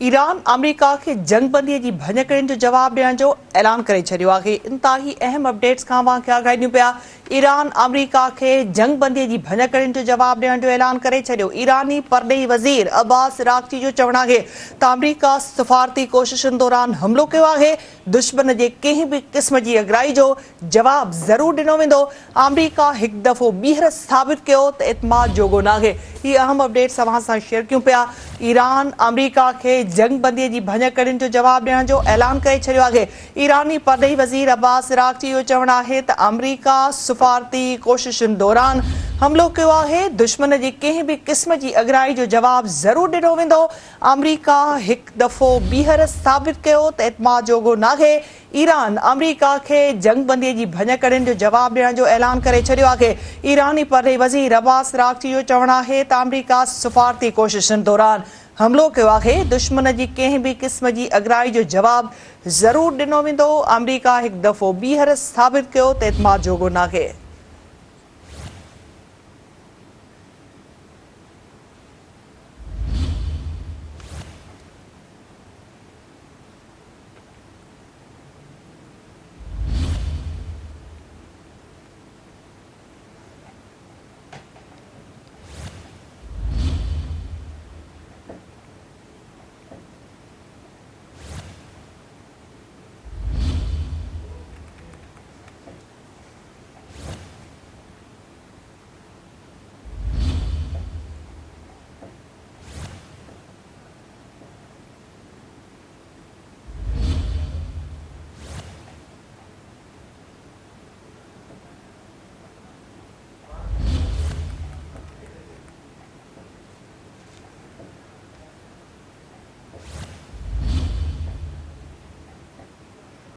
Iran America के जंगबंदी की भञकड़ियुनि जो जवाब ॾियण जो ऐलान करे छॾियो आहे। इंतहाई अहम अपडेट्स खां वांखे आगाहियूं पिया। ईरान अमेरिका के जंगबंदी की भञकड़ियुनि जो जवाब ॾियण जो ऐलान करे छॾियो। ईरानी परॾेही वज़ीर अब्बास अराग़ची जो चवणु आहे त अमेरिका सफ़ारती कोशिशुनि दौरान हमलो कयो आहे। दुश्मन जे कंहिं बि क़िस्म जी अगराई जो जवाब ज़रूर ॾिनो वेंदो। अमेरिका हिकु दफ़ो ॿीहर साबित कयो त एतमाद जोॻो नाहे। ये अहम अपडेट्स अवां सां शेयर कयूं पिया। ईरान अमेरिका के जंगबंदी की भञकड़ियुनि जो जवाब ॾियण जो ऐलान करे छॾियो आहे। ईरानी परॾेही वज़ीर अब्बास अराग़ची जो चवणु आहे त अमेरिका सफ़ारती कोशिशुनि दौरान हमलो कयो आहे। दुश्मन जी कंहिं बि क़िस्म जी अगराई जो जवाब ज़रूर ॾिनो वेंदो। अमेरिका हिकु दफ़ो ॿीहर साबित कयो त एतमाद जोॻो नाहे। ईरान अमेरिका के जंगबंदी की भञकड़ियुनि जो जवाब ॾियण जो ऐलान करे छॾियो आहे। ईरानी परॾेही वज़ीर अब्बास अराग़ची जो चवणु आहे त अमेरिका सफ़ारती कोशिशुनि दौरान हमलो कयो आहे। दुश्मन जी कंहिं बि क़िस्म जी अगराई जो जवाब ज़रूर ॾिनो वेंदो। अमेरिका हिकु दफ़ो ॿीहर साबित कयो त एतमाद जोॻो नाहे।